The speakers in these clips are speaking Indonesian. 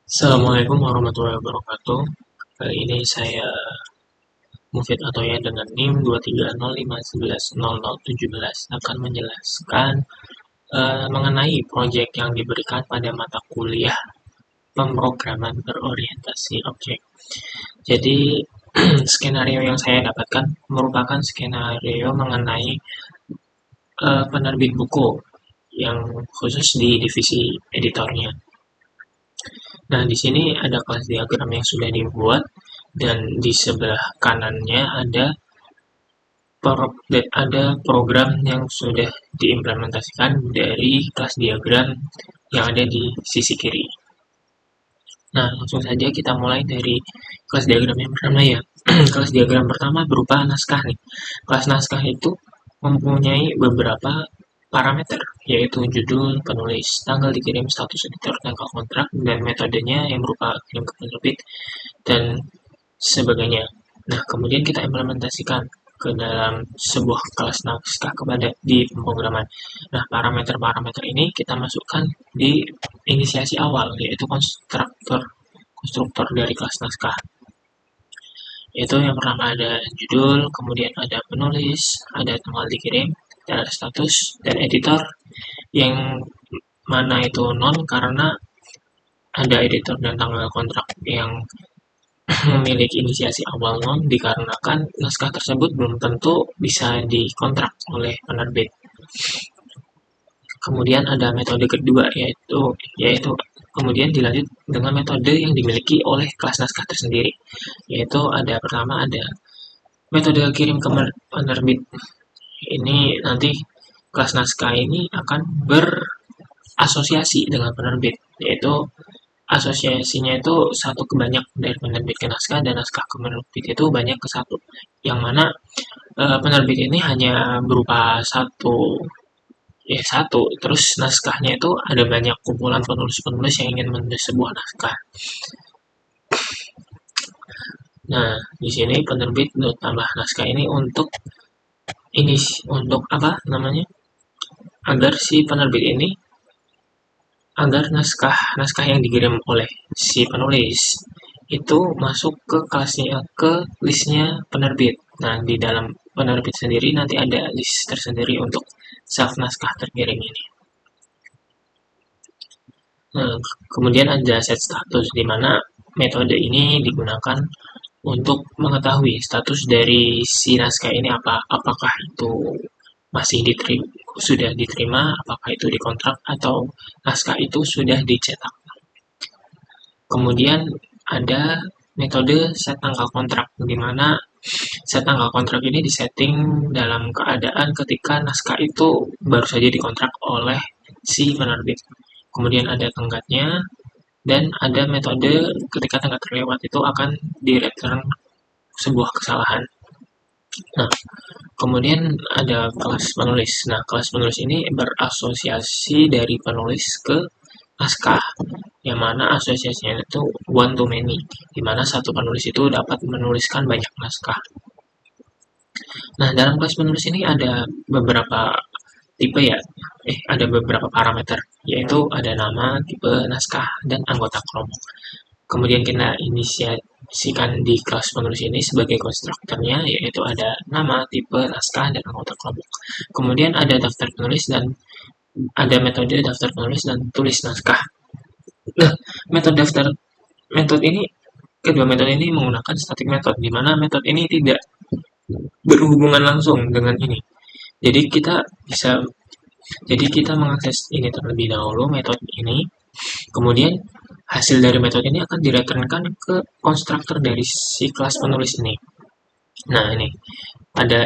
Assalamualaikum warahmatullahi wabarakatuh. Kali ini saya Mufid Atoya dengan NIM 23051110017 akan menjelaskan mengenai proyek yang diberikan pada mata kuliah pemrograman berorientasi objek. Jadi skenario yang saya dapatkan merupakan skenario mengenai penerbit buku yang khusus di divisi editornya. Nah, di sini ada kelas diagram yang sudah dibuat dan di sebelah kanannya ada program yang sudah diimplementasikan dari kelas diagram yang ada di sisi kiri. Nah, langsung saja kita mulai dari kelas diagram yang pertama ya. Kelas diagram pertama berupa naskah nih. Kelas naskah itu mempunyai beberapa parameter, yaitu judul, penulis, tanggal dikirim, status editor, tanggal kontrak, dan metodenya yang berupa kirim ke penerbit, dan sebagainya. Nah, kemudian kita implementasikan ke dalam sebuah kelas naskah kepada di pemrograman. Nah, parameter-parameter ini kita masukkan di inisiasi awal, yaitu konstruktor dari kelas naskah. Yaitu yang pertama ada judul, kemudian ada penulis, ada tanggal dikirim, dan ada status, dan editor yang mana itu non karena ada editor dan tanggal kontrak yang memiliki inisiasi awal non dikarenakan naskah tersebut belum tentu bisa dikontrak oleh penerbit. Kemudian ada metode kedua yaitu kemudian dilanjut dengan metode yang dimiliki oleh kelas naskah tersendiri. Yaitu pertama ada metode kirim ke penerbit. Ini nanti kelas naskah ini akan berasosiasi dengan penerbit, yaitu asosiasinya itu satu ke banyak dari penerbit ke naskah dan naskah ke penerbit itu banyak ke satu, yang mana penerbit ini hanya berupa satu, terus naskahnya itu ada banyak kumpulan penulis-penulis yang ingin menulis sebuah naskah. Nah, di sini penerbit tambah naskah ini untuk apa namanya, agar si penerbit ini agar naskah yang dikirim oleh si penulis itu masuk ke listnya penerbit. Nah, di dalam penerbit sendiri nanti ada list tersendiri untuk self naskah terkirim ini. Nah, kemudian ada set status, di mana metode ini digunakan untuk mengetahui status dari si naskah ini apakah itu masih sudah diterima, apakah itu dikontrak, atau naskah itu sudah dicetak. Kemudian ada metode set tanggal kontrak, di mana set tanggal kontrak ini disetting dalam keadaan ketika naskah itu baru saja dikontrak oleh si penerbit. Kemudian ada tenggatnya, dan ada metode ketika tenggat terlewat itu akan di-return sebuah kesalahan. Nah, kemudian ada kelas penulis. Nah, kelas penulis ini berasosiasi dari penulis ke naskah, yang mana asosiasinya itu one to many, di mana satu penulis itu dapat menuliskan banyak naskah. Nah, dalam kelas penulis ini ada beberapa tipe ya, ada beberapa parameter, yaitu ada nama, tipe, naskah, dan anggota kelompok. Kemudian kita inisiasikan di kelas penulis ini sebagai konstruktornya, yaitu ada nama, tipe, naskah, dan anggota kelompok. Kemudian ada daftar penulis dan ada metode daftar penulis dan tulis naskah. Nah, kedua metode ini menggunakan static method, di mana metode ini tidak berhubungan langsung dengan ini. Jadi kita mengakses ini terlebih dahulu, metode ini, kemudian hasil dari metode ini akan direturnkan ke konstruktor dari si kelas penulis ini. Nah, ini pada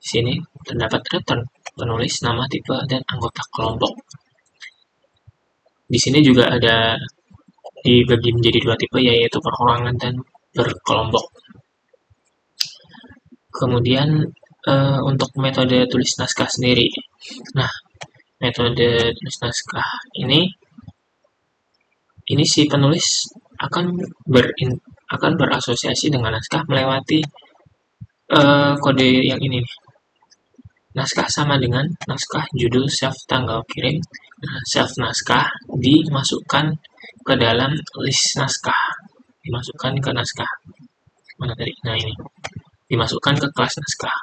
sini terdapat return penulis, nama, tipe, dan anggota kelompok. Di sini juga ada dibagi menjadi dua tipe, yaitu perorangan dan berkelompok. Kemudian untuk metode tulis naskah sendiri. Nah, metode tulis naskah ini si penulis akan berasosiasi dengan naskah melewati kode yang ini. Naskah sama dengan naskah judul self tanggal kirim. Nah, self naskah dimasukkan ke dalam list naskah, dimasukkan ke naskah. Mana tadi? Nah ini, dimasukkan ke kelas naskah.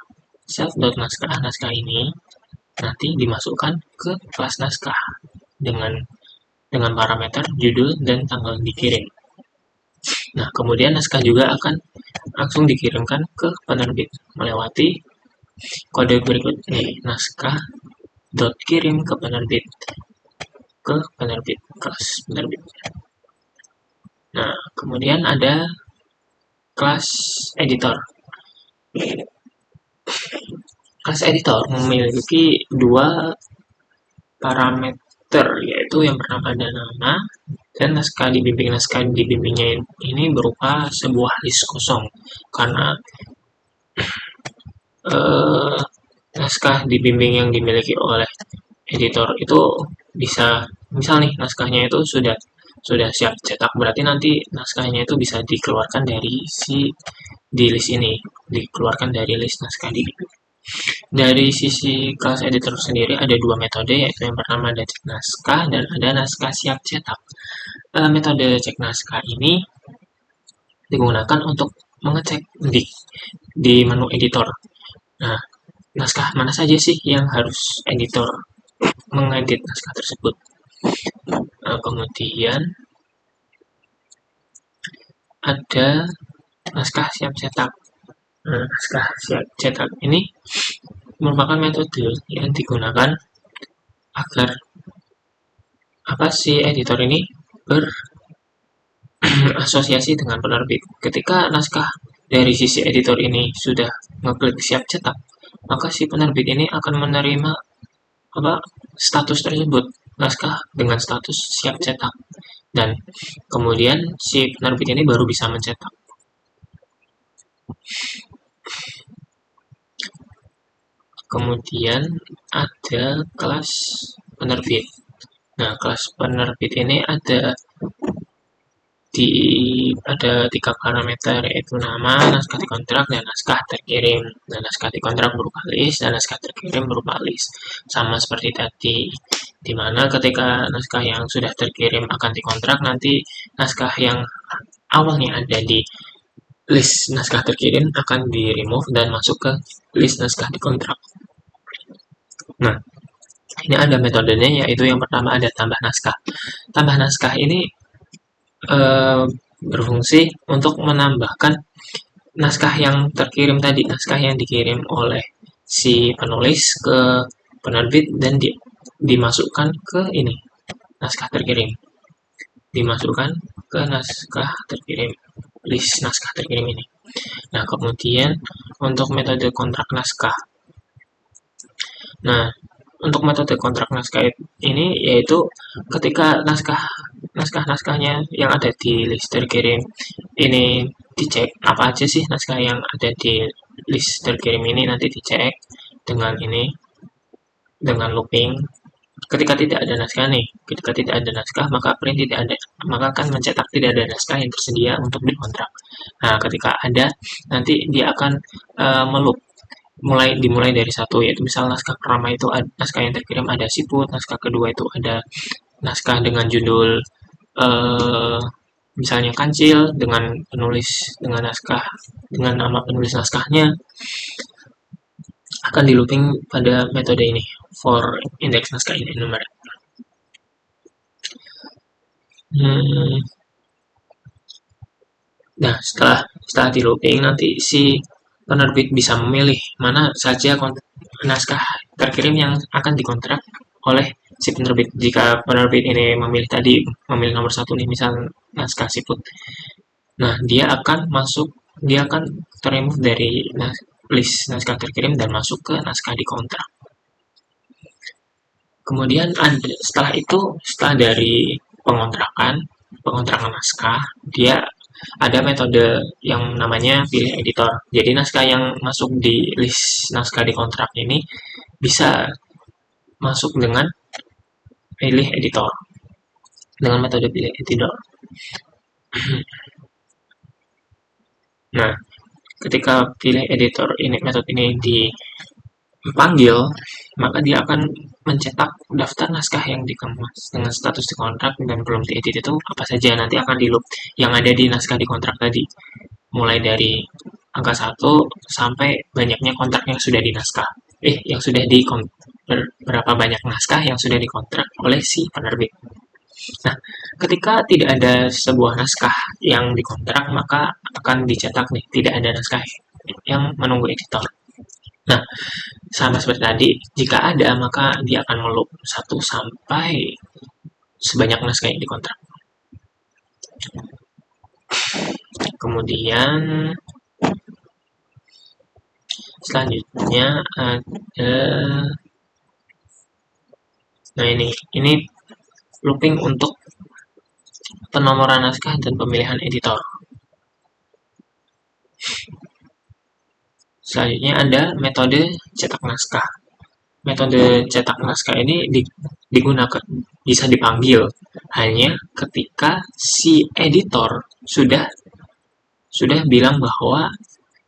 Self.naskah, naskah ini nanti dimasukkan ke kelas naskah dengan parameter judul dan tanggal dikirim. Nah, kemudian naskah juga akan langsung dikirimkan ke penerbit melewati kode berikut ini, naskah dot kirim ke penerbit kelas penerbit. Nah, kemudian ada kelas editor. Kelas editor memiliki dua parameter, yaitu yang pertama ada nama dan naskah dibimbingnya ini berupa sebuah list kosong karena naskah dibimbing yang dimiliki oleh editor itu bisa, misal nih naskahnya itu sudah siap cetak, berarti nanti naskahnya itu bisa dikeluarkan dari di list ini, dikeluarkan dari list naskah dibimbing. Dari sisi kelas editor sendiri ada dua metode, yaitu yang pertama ada cek naskah dan ada naskah siap cetak. Metode cek naskah ini digunakan untuk mengecek di menu editor. Nah, naskah mana saja sih yang harus editor mengedit naskah tersebut. Kemudian ada naskah siap cetak. Naskah siap cetak ini merupakan metode yang digunakan agar si editor ini berasosiasi dengan penerbit. Ketika naskah dari sisi editor ini sudah ngeklik siap cetak, maka si penerbit ini akan menerima status tersebut, naskah dengan status siap cetak, dan kemudian si penerbit ini baru bisa mencetak. Kemudian ada kelas penerbit. Nah, kelas penerbit ini ada tiga parameter, yaitu nama, naskah dikontrak, dan naskah terkirim. Nah, naskah dikontrak berupa list dan naskah terkirim berupa list. Sama seperti tadi, di mana ketika naskah yang sudah terkirim akan dikontrak, nanti naskah yang awalnya ada di list naskah terkirim akan di remove dan masuk ke list naskah dikontrak. Nah, ini ada metodenya, yaitu yang pertama ada tambah naskah. Tambah naskah ini berfungsi untuk menambahkan naskah yang terkirim tadi, naskah yang dikirim oleh si penulis ke penerbit dan dimasukkan ke ini, naskah terkirim. Dimasukkan ke naskah terkirim, list naskah terkirim ini. Nah, kemudian untuk metode kontrak naskah. Nah, untuk metode kontrak naskah ini yaitu ketika naskahnya yang ada di list terkirim ini dicek, apa aja sih naskah yang ada di list terkirim ini, nanti dicek dengan looping. Ketika tidak ada naskah maka print tidak ada, maka akan mencetak tidak ada naskah yang tersedia untuk dikontrak. Nah, ketika ada, nanti dia akan meloop dimulai dari satu, yaitu misal naskah pertama itu naskah yang terkirim ada siput, naskah kedua itu ada naskah dengan judul misalnya kancil dengan nama penulis naskahnya, akan di looping pada metode ini for index naskah ini nomor. Nah, setelah di looping, nanti si penerbit bisa memilih mana saja naskah terkirim yang akan dikontrak oleh si penerbit. Jika penerbit ini memilih nomor satu nih, misal naskah siput. Nah, dia akan terremove dari list naskah terkirim dan masuk ke naskah dikontrak. Kemudian setelah dari pengontrakan naskah, dia ada metode yang namanya pilih editor. Jadi naskah yang masuk di list naskah dikontrak ini bisa masuk dengan pilih editor, dengan metode pilih editor. Nah, ketika pilih editor ini, metode ini panggil, maka dia akan mencetak daftar naskah yang dikemas dengan status di kontrak dan belum diedit itu apa saja nanti akan di loop yang ada di naskah di kontrak tadi. Mulai dari angka 1 sampai banyaknya kontrak yang sudah di naskah. Yang sudah di berapa banyak naskah yang sudah dikontrak oleh si penerbit. Nah, ketika tidak ada sebuah naskah yang dikontrak, maka akan dicetak nih, tidak ada naskah yang menunggu editor. Nah, sama seperti tadi, jika ada, maka dia akan meloop 1 sampai sebanyak naskah yang dikontrak. Kemudian, selanjutnya ada... Nah, ini looping untuk penomoran naskah dan pemilihan editor. Selanjutnya ada metode cetak naskah. Metode cetak naskah ini digunakan bisa dipanggil hanya ketika si editor sudah bilang bahwa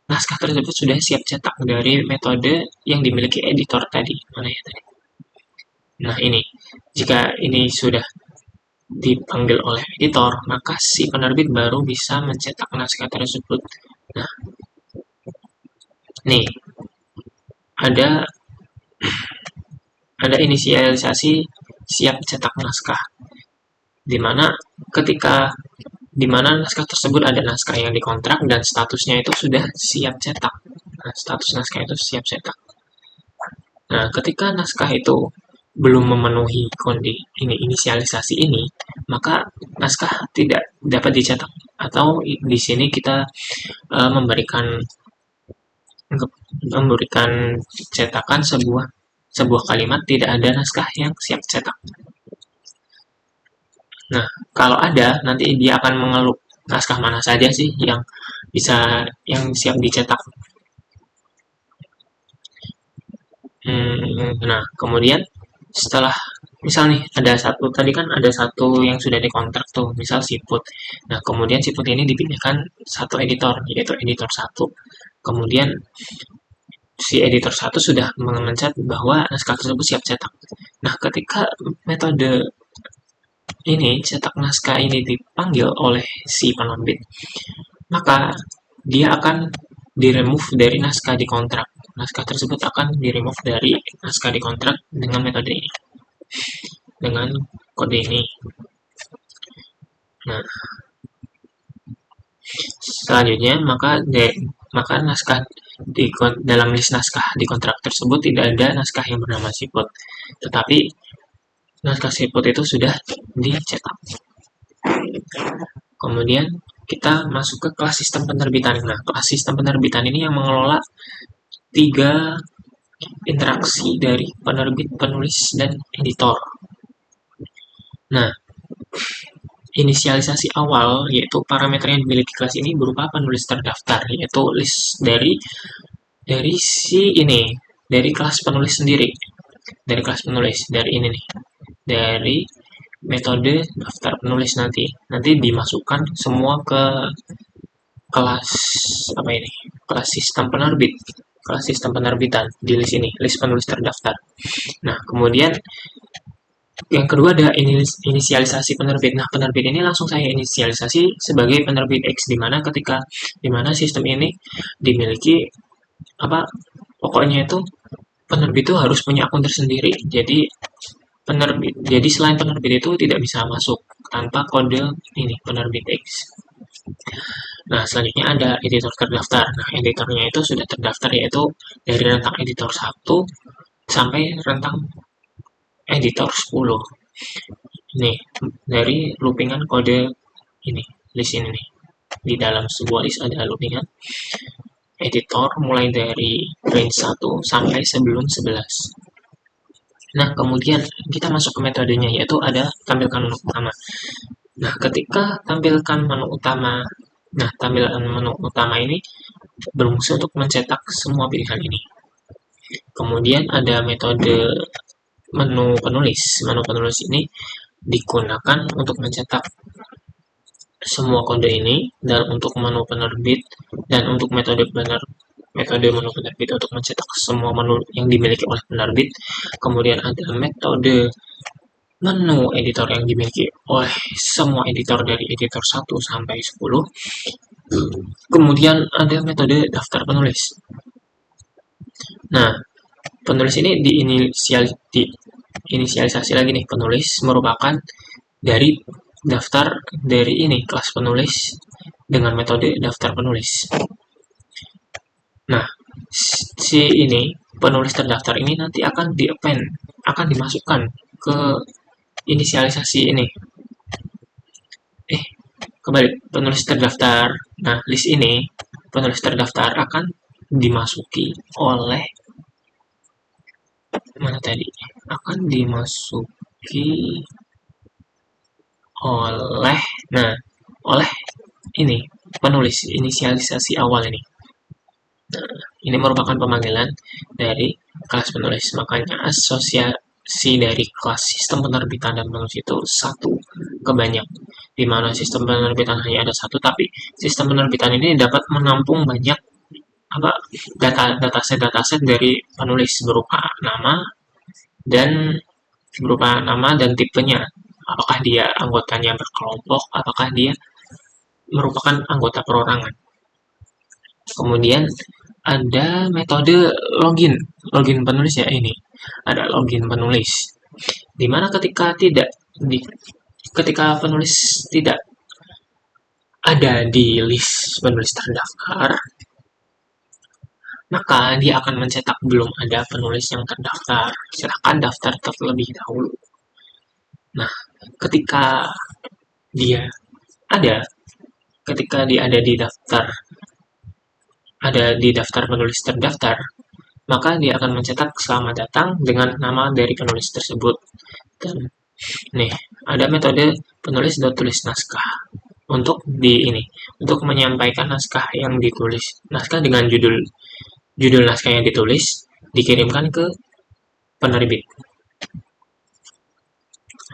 naskah tersebut sudah siap cetak dari metode yang dimiliki editor tadi. Mana ya tadi? Nah, ini jika ini sudah dipanggil oleh editor, maka si penerbit baru bisa mencetak naskah tersebut. Nah, nih ada inisialisasi siap cetak naskah, di mana naskah tersebut ada naskah yang dikontrak dan statusnya itu sudah siap cetak. Nah, status naskah itu siap cetak. Nah, ketika naskah itu belum memenuhi inisialisasi ini, maka naskah tidak dapat dicetak. Atau di sini kita memberikan cetakan sebuah kalimat tidak ada naskah yang siap cetak. Nah, kalau ada, nanti dia akan mengelup naskah mana saja sih yang siap dicetak. Nah, kemudian setelah misal nih tadi kan ada satu yang sudah dikontrak tuh, misal siput. Nah, kemudian siput ini dipindahkan satu editor, yaitu editor 1. Kemudian si editor 1 sudah mengemencet bahwa naskah tersebut siap cetak. Nah, ketika metode ini cetak naskah ini dipanggil oleh si penerbit, maka dia akan di-remove dari naskah di kontrak. Naskah tersebut akan di-remove dari naskah di kontrak dengan metode ini. Dengan kode ini. Nah, selanjutnya maka naskah dalam list naskah di kontrak tersebut tidak ada naskah yang bernama siput. Tetapi naskah siput itu sudah dicetak. Kemudian kita masuk ke kelas sistem penerbitan. Nah, kelas sistem penerbitan ini yang mengelola 3 interaksi dari penerbit, penulis, dan editor. Nah, inisialisasi awal yaitu parameter yang dimiliki kelas ini berupa penulis terdaftar, yaitu list dari kelas penulis sendiri, dari kelas penulis, dari ini nih, dari metode daftar penulis nanti dimasukkan semua ke kelas kelas sistem penerbit, kelas sistem penerbitan di list ini, list penulis terdaftar. Nah, kemudian yang kedua ada inisialisasi penerbit. Nah, penerbit ini langsung saya inisialisasi sebagai penerbit X, di mana sistem ini dimiliki pokoknya itu penerbit itu harus punya akun tersendiri. Jadi selain penerbit itu tidak bisa masuk tanpa kode ini penerbit X. Nah, selanjutnya ada editor terdaftar. Nah, editornya itu sudah terdaftar, yaitu dari rentang editor 1 sampai rentang editor 10. Nih, dari loopingan kode ini, list ini nih. Di dalam sebuah list ada loopingan editor mulai dari range 1 sampai sebelum 11. Nah, kemudian kita masuk ke metodenya, yaitu ada tampilkan menu utama. Nah, ketika tampilan menu utama ini berfungsi untuk mencetak semua pilihan ini. Kemudian ada metode menu penulis. Menu penulis ini digunakan untuk mencetak semua kode ini, dan untuk menu penerbit dan untuk metode metode menu penerbit untuk mencetak semua menu yang dimiliki oleh penerbit. Kemudian ada metode menu editor yang dimiliki oleh semua editor dari editor 1 sampai 10. Kemudian ada metode daftar penulis. Nah, penulis ini diinisialisasi lagi nih. Penulis merupakan dari daftar dari ini kelas penulis dengan metode daftar penulis. Nah, si ini penulis terdaftar ini nanti akan di-append, akan dimasukkan ke inisialisasi ini. Kembali, penulis terdaftar. Nah, list ini penulis terdaftar akan dimasuki oleh mana tadi? Akan dimasuki oleh oleh ini penulis inisialisasi awal ini. Nah, ini merupakan pemanggilan dari kelas penulis. Makanya asosiasi dari kelas sistem penerbitan dan penulis itu satu ke banyak. Di mana sistem penerbitan hanya ada satu, tapi sistem penerbitan ini dapat menampung banyak dataset dari penulis berupa nama dan tipenya. Apakah dia anggotanya berkelompok, apakah dia merupakan anggota perorangan. Kemudian ada metode login penulis ya ini. Ada login penulis. Dimana ketika penulis tidak ada di list penulis terdaftar, maka dia akan mencetak belum ada penulis yang terdaftar. Silakan daftar terlebih dahulu. Nah, ketika dia ada di daftar penulis terdaftar, maka dia akan mencetak selamat datang dengan nama dari penulis tersebut. Dan nih, ada metode penulis.tulis naskah untuk untuk menyampaikan naskah yang ditulis. Naskah dengan judul naskah yang ditulis dikirimkan ke penerbit.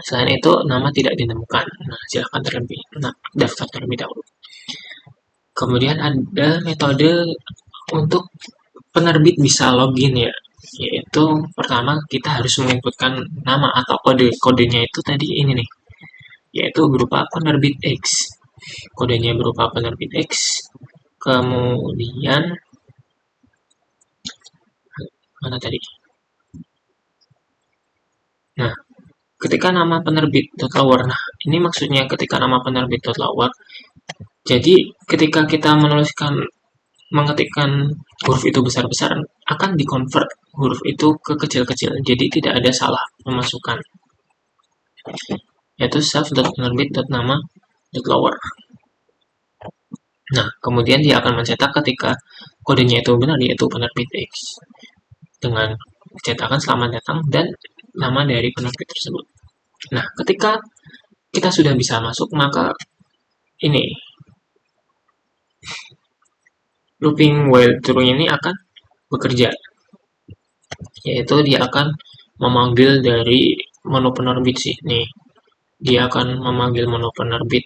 Selain itu, nama tidak ditemukan. Nah, silakan daftar terlebih dahulu. Kemudian ada metode untuk penerbit bisa login ya, yaitu pertama kita harus menginputkan nama atau kodenya itu tadi ini nih, yaitu berupa penerbit X. Kodenya berupa penerbit X. Kemudian mana tadi? Nah, ketika nama penerbit.lower. Nah, ini maksudnya ketika nama penerbit.lower. Jadi, ketika kita mengetikkan huruf itu besar-besar, akan di-convert huruf itu ke kecil-kecil. Jadi, tidak ada salah pemasukan. Yaitu self.penerbit.nama.lower. Nah, kemudian dia akan mencetak ketika kodenya itu benar, yaitu penerbit X. Dengan cetakan selamat datang dan nama dari penerbit tersebut. Nah, ketika kita sudah bisa masuk, maka ini looping while true ini akan bekerja, yaitu dia akan memanggil dari menu penerbit sih nih. Dia akan memanggil menu penerbit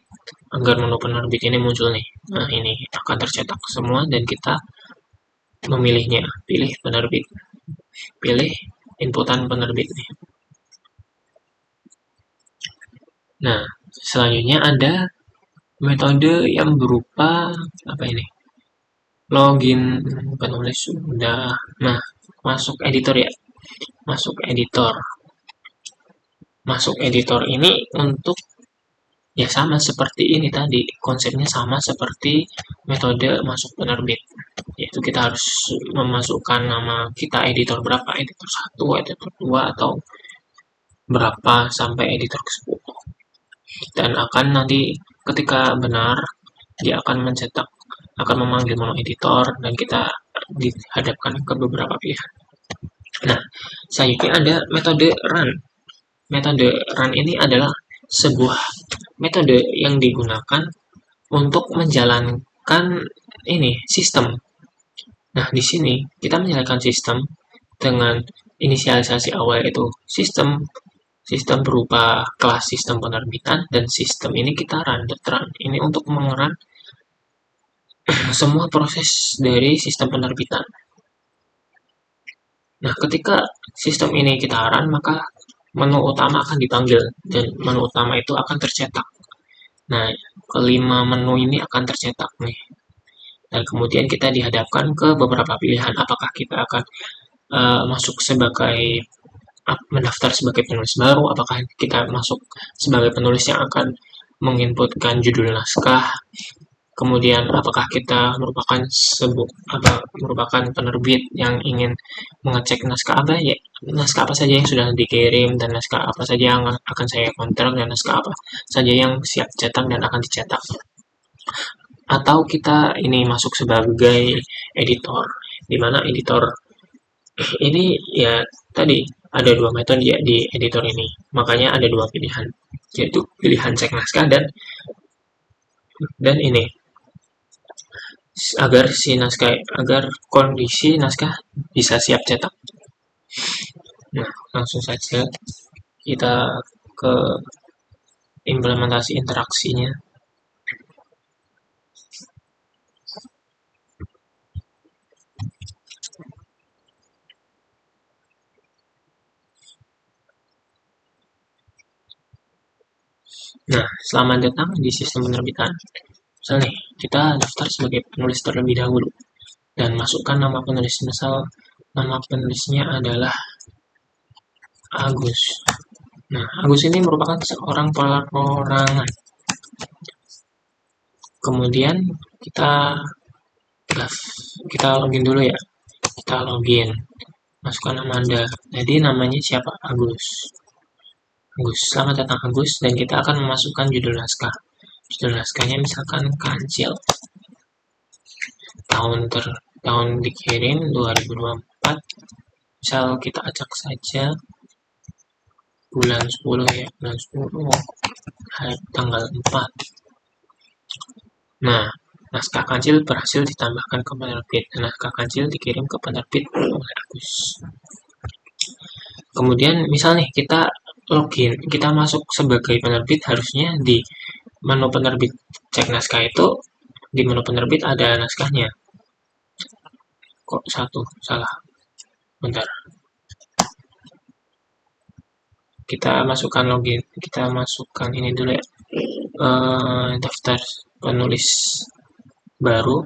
agar menu penerbit ini muncul nih. Nah, ini akan tercetak semua dan kita memilihnya. Pilih penerbit. Pilih inputan penerbit nih. Nah, selanjutnya ada metode yang berupa apa ini? Login penulis sudah. Nah, masuk editor ya. Masuk editor ini untuk ya sama seperti ini tadi, konsepnya sama seperti metode masuk penerbit, yaitu kita harus memasukkan nama kita editor berapa, editor 1, editor 2, atau berapa sampai editor ke-10. Dan akan nanti ketika benar, dia akan memanggil menu editor dan kita dihadapkan ke beberapa pilihan. Nah, selanjutnya ada metode run. Metode run ini adalah sebuah metode yang digunakan untuk menjalankan sistem. Nah, di sini kita menjalankan sistem dengan inisialisasi awal itu sistem berupa kelas sistem penerbitan, dan sistem ini kita run. Ini untuk mengerun semua proses dari sistem penerbitan. Nah, ketika sistem ini kita run, maka menu utama akan dipanggil, dan menu utama itu akan tercetak. Nah, kelima menu ini akan tercetak nih. Dan kemudian kita dihadapkan ke beberapa pilihan. Apakah kita akan masuk sebagai mendaftar sebagai penulis baru, apakah kita masuk sebagai penulis yang akan menginputkan judul naskah, kemudian apakah kita merupakan penerbit yang ingin mengecek naskah apa saja yang sudah dikirim, dan naskah apa saja yang akan saya kontrak, dan naskah apa saja yang siap cetak dan akan dicetak, atau kita ini masuk sebagai editor, di mana editor ini ya tadi ada dua metode ya di editor ini, makanya ada dua pilihan, yaitu pilihan cek naskah dan ini agar kondisi naskah bisa siap cetak. Nah, langsung saja kita ke implementasi interaksinya. Nah, selamat datang di sistem penerbitan. Misalnya nih, kita daftar sebagai penulis terlebih dahulu dan masukkan nama penulis. Misal nama penulisnya adalah Agus. Nah, Agus ini merupakan seorang perorangan. Kemudian kita login dulu ya. Kita login. Masukkan nama Anda. Jadi namanya siapa? Agus. Agus. Selamat datang Agus, dan kita akan memasukkan judul naskah. Judul naskahnya misalkan Kancil. Tahun dikirim 2024. Misal kita acak saja bulan 10 ya, bulan 10 tanggal 4. Nah, naskah Kancil berhasil ditambahkan ke penerbit. Naskah Kancil dikirim ke penerbit oleh Agus. Kemudian misal nih kita login, kita masuk sebagai penerbit, harusnya di menu penerbit cek naskah itu, di menu penerbit ada naskahnya. Kok satu salah? Bentar. Kita masukkan login, kita masukkan ini dulu ya. Daftar penulis baru,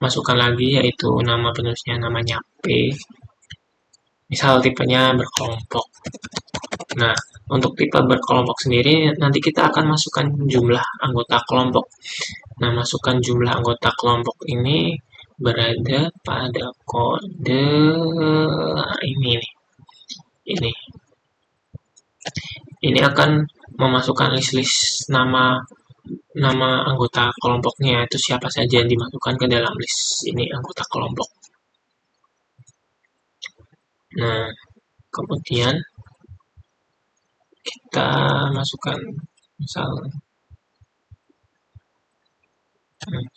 masukkan lagi yaitu nama penulisnya, namanya P. Misal tipenya berkelompok. Nah, untuk tipe berkelompok sendiri nanti kita akan masukkan jumlah anggota kelompok. Nah, masukkan jumlah anggota kelompok ini berada pada kode ini nih. Ini akan memasukkan list nama anggota kelompoknya, itu siapa saja yang dimasukkan ke dalam list ini anggota kelompok. Nah, kemudian kita masukkan misal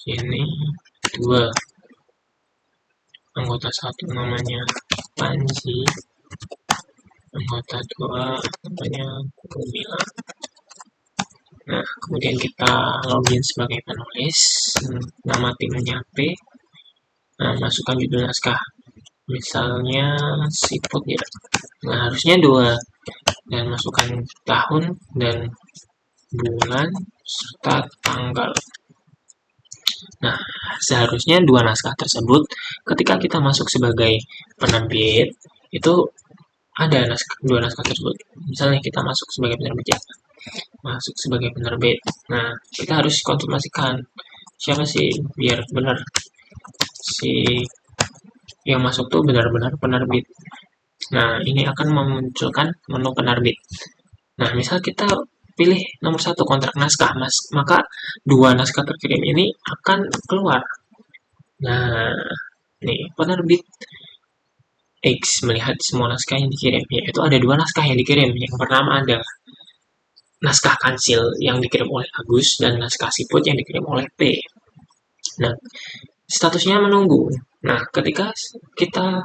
ini 2, anggota 1 namanya Panji, anggota 2 namanya Kumila. Nah, kemudian kita login sebagai penulis, nama timnya P. Nah, masukkan judul naskah, misalnya Siput ya. Nah, harusnya 2, dan masukkan tahun dan bulan serta tanggal. Nah, seharusnya 2 naskah tersebut ketika kita masuk sebagai penerbit itu ada 2 naskah tersebut. Misalnya kita masuk sebagai penerbit ya. Masuk sebagai penerbit. Nah, kita harus konfirmasikan siapa sih biar benar si yang masuk tuh benar-benar penerbit. Nah, ini akan memunculkan menu penerbit. Nah, misal kita pilih nomor 1 kontrak naskah, maka 2 naskah terkirim ini akan keluar. Nah, nih penerbit X melihat semua naskah yang dikirim, yaitu ada 2 naskah yang dikirim. Yang pertama ada naskah Kancil yang dikirim oleh Agus dan naskah Siput yang dikirim oleh P. Nah, statusnya menunggu. Nah, ketika kita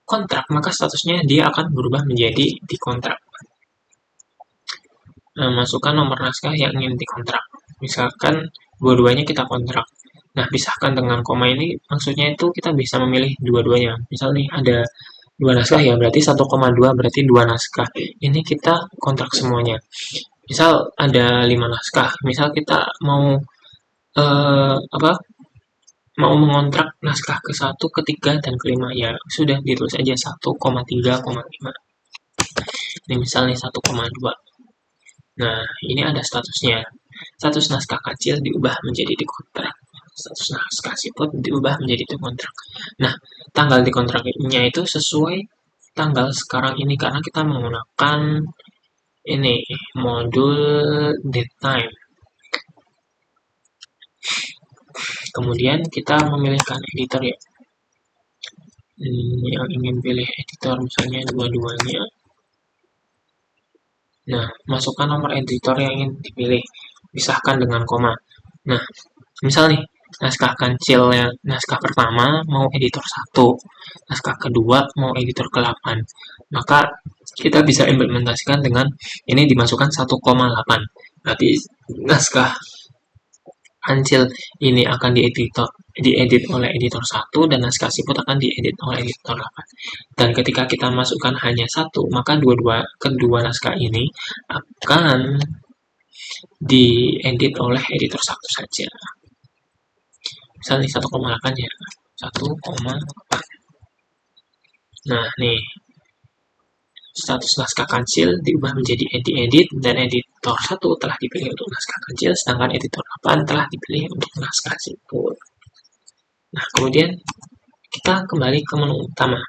kontrak, maka statusnya dia akan berubah menjadi dikontrak. Nah, masukkan nomor naskah yang ingin dikontrak. Misalkan dua-duanya kita kontrak. Nah, pisahkan dengan koma ini maksudnya itu kita bisa memilih dua-duanya. Misal nih ada dua naskah ya, berarti 1,2 berarti dua naskah. Ini kita kontrak semuanya. Misal ada 5 naskah. Misal kita mau apa? Mau mengontrak naskah ke-1, ke-3, dan ke-5 ya sudah ditulis aja 1,3,5. Ini misalnya 1,2. Nah, ini ada statusnya. Status naskah kecil diubah menjadi dikontrak. Status naskah siput diubah menjadi dikontrak. Nah, tanggal dikontraknya itu sesuai tanggal sekarang ini karena kita menggunakan ini modul date time. Kemudian kita memilihkan editor ya. Yang ingin pilih editor misalnya dua-duanya. Nah, masukkan nomor editor yang ingin dipilih, pisahkan dengan koma. Nah, misal nih, naskah kancil yang naskah pertama mau editor 1, naskah kedua mau editor ke-8. Maka kita bisa implementasikan dengan ini dimasukkan 1,8. Berarti naskah kancil ini akan diedit oleh editor 1 dan naskah siput akan diedit oleh editor 8. Dan ketika kita masukkan hanya satu, maka kedua naskah ini akan diedit oleh editor 1 saja. Misalnya 1,8 ya. 1,8. Nah, nih. Status naskah kancil diubah menjadi edit dan editor 1 telah dipilih untuk naskah kancil, sedangkan editor 8 telah dipilih untuk naskah siput. Nah, kemudian kita kembali ke menu utama.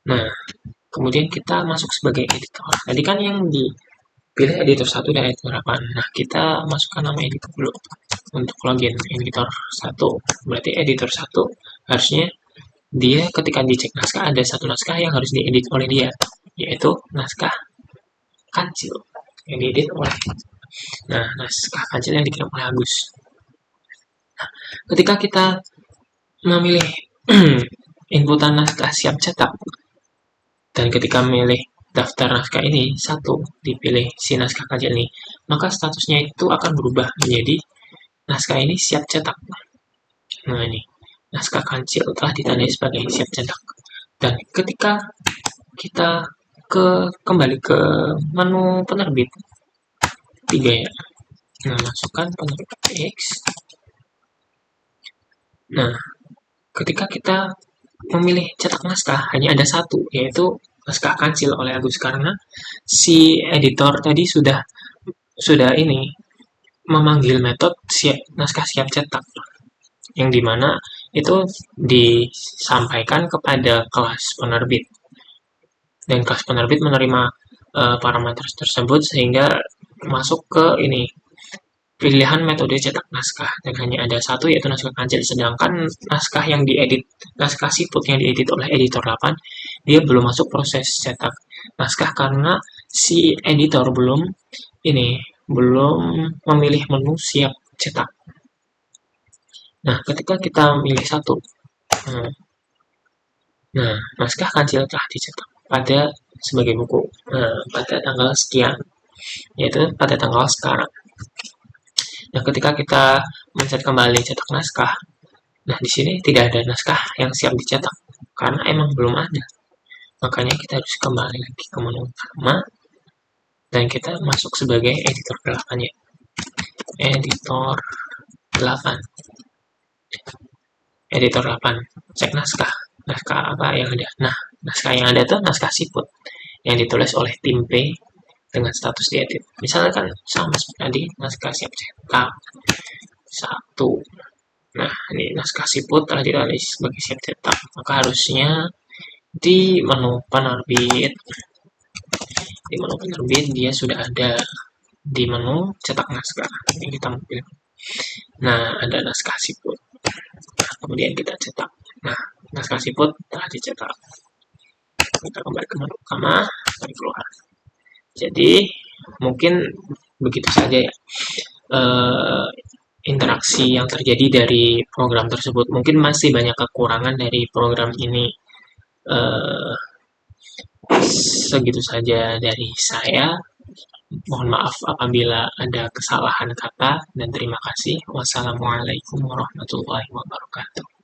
Nah, kemudian kita masuk sebagai editor. Tadi kan yang dipilih editor 1 dan editor 8. Nah, kita masukkan nama editor dulu. Untuk login editor 1. Berarti editor 1 harusnya dia ketika dicek naskah ada satu naskah yang harus diedit oleh dia, yaitu naskah kancil yang diedit oleh naskah kancil yang dikirim oleh Agus. Nah, ketika kita memilih inputan naskah siap cetak dan ketika memilih daftar naskah ini satu dipilih si naskah kancil ini, maka statusnya itu akan berubah menjadi naskah ini siap cetak. Nah, ini naskah kancil telah ditandai sebagai siap cetak. Dan ketika kita kembali ke menu penerbit 3 ya. Nah, masukkan penerbit X. Nah, ketika kita memilih cetak naskah hanya ada satu, yaitu naskah kancil oleh Agus karena si editor tadi sudah ini memanggil metode naskah siap cetak, yang dimana itu disampaikan kepada kelas penerbit dan kelas penerbit menerima parameter tersebut sehingga masuk ke ini pilihan metode cetak naskah dan hanya ada satu yaitu naskah kancil, sedangkan naskah yang diedit, naskah siput yang diedit oleh editor 8 dia belum masuk proses cetak naskah karena si editor belum memilih menu siap cetak. Nah, ketika kita memilih satu, nah naskah kancil telah dicetak pada sebagai buku pada tanggal sekian, yaitu pada tanggal sekarang. Nah, ketika kita mencet kembali cetak naskah, nah di sini tidak ada naskah yang siap dicetak karena emang belum ada. Makanya kita harus kembali lagi ke menu utama dan kita masuk sebagai editor 8 ya. Editor 8. Editor 8. Cek naskah. Naskah apa yang ada? Nah, naskah yang ada itu naskah siput yang ditulis oleh tim P dengan status diedit. Misalnya kan sama seperti tadi, naskah siap cetak 1. Nah, ini naskah siput telah ditulis sebagai siap cetak. Maka harusnya di menu penerbit dia sudah ada di menu cetak naskah. Ini kita pilih. Nah, ada naskah siput. Nah, kemudian kita cetak. Nah, naskah siput telah dicetak. Kita kembali ke menu utama, tarik keluar. Jadi, mungkin begitu saja ya interaksi yang terjadi dari program tersebut. Mungkin masih banyak kekurangan dari program ini. Segitu saja dari saya. Mohon maaf apabila ada kesalahan kata dan terima kasih. Wassalamualaikum warahmatullahi wabarakatuh.